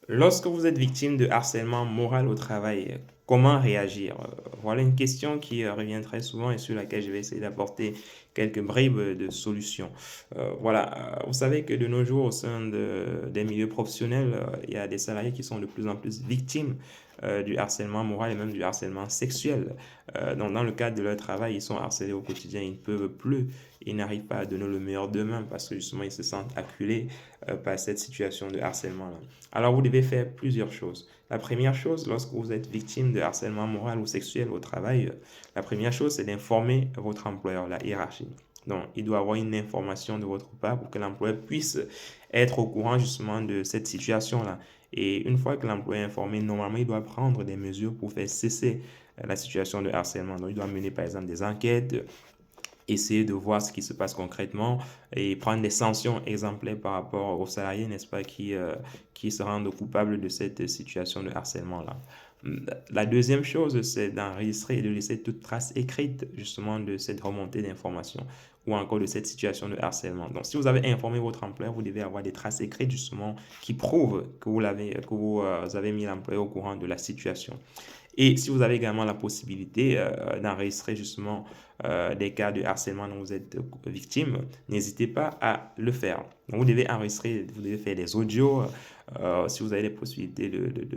Lorsque vous êtes victime de harcèlement moral au travail, comment réagir? Voilà une question qui revient très souvent et sur laquelle je vais essayer d'apporter quelques bribes de solutions. Vous savez que de nos jours, au sein des milieux professionnels, il y a des salariés qui sont de plus en plus victimes du harcèlement moral et même du harcèlement sexuel. Donc, dans le cadre de leur travail, ils sont harcelés au quotidien, ils ne peuvent plus, ils n'arrivent pas à donner le meilleur d'eux-mêmes parce que justement, ils se sentent acculés par cette situation de harcèlement-là. Alors, vous devez faire plusieurs choses. La première chose, lorsque vous êtes victime de harcèlement moral ou sexuel au travail, la première chose, c'est d'informer votre employeur, la hiérarchie. Donc, il doit avoir une information de votre part pour que l'employeur puisse être au courant justement de cette situation-là. Et une fois que l'employeur est informé, normalement, il doit prendre des mesures pour faire cesser la situation de harcèlement. Donc, il doit mener par exemple des enquêtes, essayer de voir ce qui se passe concrètement et prendre des sanctions exemplaires par rapport aux salariés, n'est-ce pas, qui se rendent coupables de cette situation de harcèlement-là. La deuxième chose, c'est d'enregistrer et de laisser toute trace écrite justement de cette remontée d'informations ou encore de cette situation de harcèlement. Donc, si vous avez informé votre employeur, vous devez avoir des traces écrites justement qui prouvent que vous avez mis l'employeur au courant de la situation. Et si vous avez également la possibilité d'enregistrer justement des cas de harcèlement dont vous êtes victime, n'hésitez pas à le faire. Donc, vous devez enregistrer, vous devez faire des audios. Si vous avez les possibilités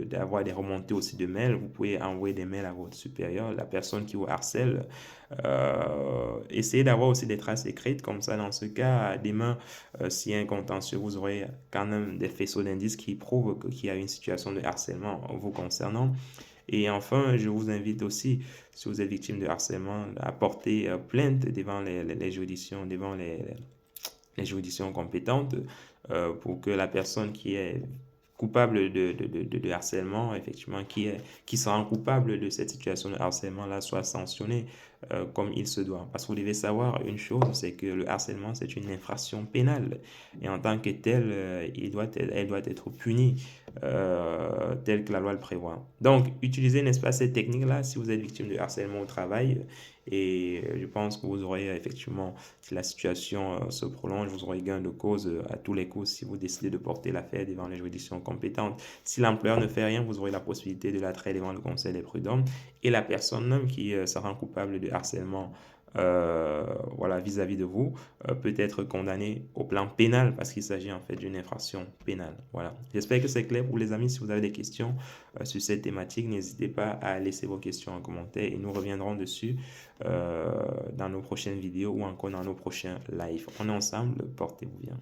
d'avoir des remontées aussi de mails, vous pouvez envoyer des mails à votre supérieur, la personne qui vous harcèle. Essayez d'avoir aussi des traces écrites, comme ça, dans ce cas, demain, s'il y a un contentieux, vous aurez quand même des faisceaux d'indices qui prouvent qu'il y a une situation de harcèlement vous concernant. Et enfin, je vous invite aussi, si vous êtes victime de harcèlement, à porter plainte devant les juridictions, devant les juridictions compétentes pour que la personne qui est coupable de harcèlement, effectivement, qui se rend coupable de cette situation de harcèlement-là, soit sanctionnée comme il se doit. Parce que vous devez savoir une chose, c'est que le harcèlement, c'est une infraction pénale. Et en tant que telle, elle doit être punie telle que la loi le prévoit. Donc, utilisez, n'est-ce pas, cette technique-là si vous êtes victime de harcèlement au travail. Et je pense que vous aurez effectivement, si la situation se prolonge, vous aurez gain de cause à tous les coups si vous décidez de porter l'affaire devant les juridictions compétentes. Si l'employeur ne fait rien, vous aurez la possibilité de la traiter devant le conseil des prud'hommes et la personne même qui se rend coupable de harcèlement voilà, vis-à-vis de vous peut être condamnée au plan pénal parce qu'il s'agit en fait d'une infraction pénale. Voilà. J'espère que c'est clair pour les amis. Si vous avez des questions sur cette thématique, n'hésitez pas à laisser vos questions en commentaire et nous reviendrons dessus dans nos prochaines vidéos ou encore dans nos prochains lives. On est ensemble, portez-vous bien.